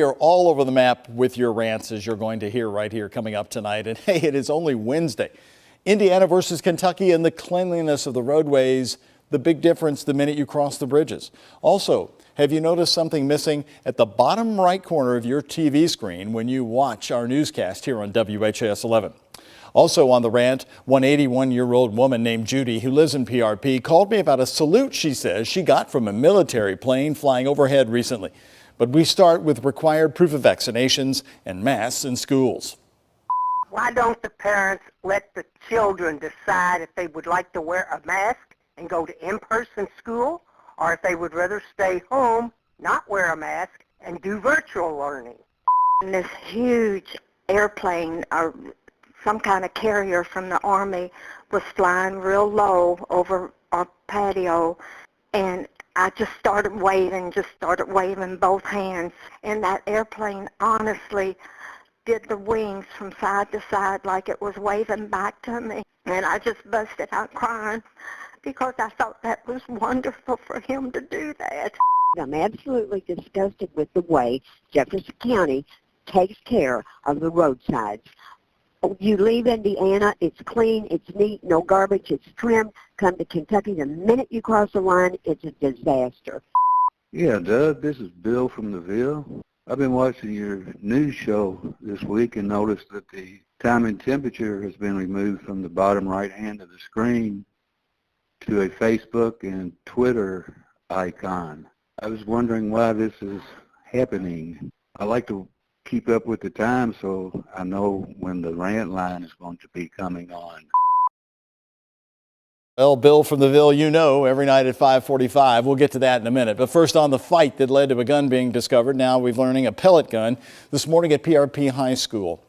You're all over the map with your rants, as you're going to hear right here coming up tonight. And hey, it is only Wednesday. Indiana versus Kentucky and the cleanliness of the roadways, the big difference the minute you cross the bridges. Also, have you noticed something missing at the bottom right corner of your TV screen when you watch our newscast here on WHAS 11? Also on the rant, one 81-year-old woman named Judy, who lives in PRP, called me about a salute she says she got from a military plane flying overhead recently. But we start with required proof of vaccinations and masks in schools. Why don't the parents let the children decide if they would like to wear a mask and go to in-person school, or if they would rather stay home, not wear a mask, and do virtual learning? And this huge airplane or some kind of carrier from the Army was flying real low over our patio, and I just started waving both hands. And that airplane honestly did the wings from side to side like it was waving back to me. And I just busted out crying because I thought that was wonderful for him to do that. I'm absolutely disgusted with the way Jefferson County takes care of the roadsides. You leave Indiana, it's clean, it's neat, no garbage, it's trimmed. Come to Kentucky, the minute you cross the line, it's a disaster. Yeah, Doug, this is Bill from the Ville. I've been watching your news show this week and noticed that the time and temperature has been removed from the bottom right hand of the screen to a Facebook and Twitter icon. I was wondering why this is happening. I like to keep up with the time so I know when the rant line is going to be coming on. Well, Bill from the Ville, you know, every night at 5:45. We'll get to that in a minute. But first, on the fight that led to a gun being discovered. Now we're learning a pellet gun this morning at PRP High School.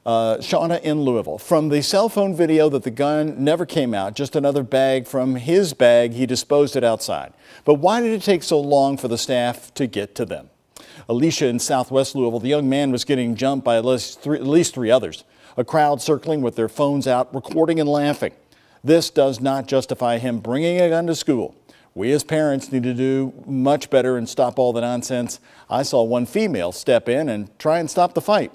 Shauna in Louisville. From the cell phone video that the gun never came out, just another bag from his bag, he disposed it outside. But why did it take so long for the staff to get to them? Alicia in Southwest Louisville, the young man was getting jumped by at least three others. A crowd circling with their phones out, recording and laughing. This does not justify him bringing a gun to school. We as parents need to do much better and stop all the nonsense. I saw one female step in and try and stop the fight.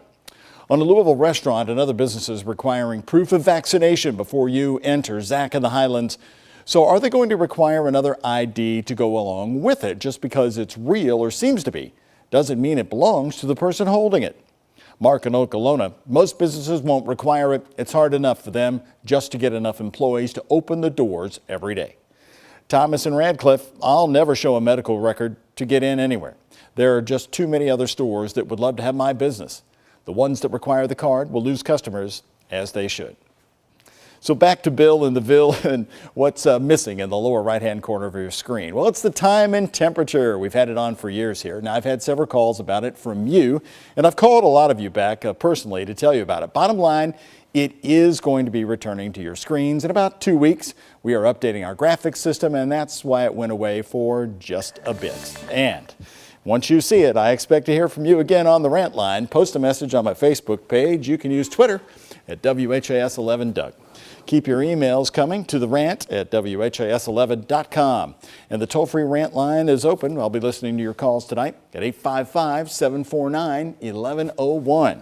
On a Louisville restaurant and other businesses requiring proof of vaccination before you enter. Zach in the Highlands. So are they going to require another ID to go along with it just because it's real or seems to be? Doesn't mean it belongs to the person holding it. Mark in Okolona, most businesses won't require it. It's hard enough for them just to get enough employees to open the doors every day. Thomas in Radcliffe, I'll never show a medical record to get in anywhere. There are just too many other stores that would love to have my business. The ones that require the card will lose customers, as they should. So back to Bill in the Ville and what's missing in the lower right-hand corner of your screen. Well, it's the time and temperature. We've had it on for years here. Now, I've had several calls about it from you, and I've called a lot of you back personally to tell you about it. Bottom line, it is going to be returning to your screens in about 2 weeks. We are updating our graphics system, and that's why it went away for just a bit. And once you see it, I expect to hear from you again on the rant line. Post a message on my Facebook page. You can use Twitter at WHAS11Doug. Keep your emails coming to the rant at WHAS11.com. And the toll-free rant line is open. I'll be listening to your calls tonight at 855-749-1101.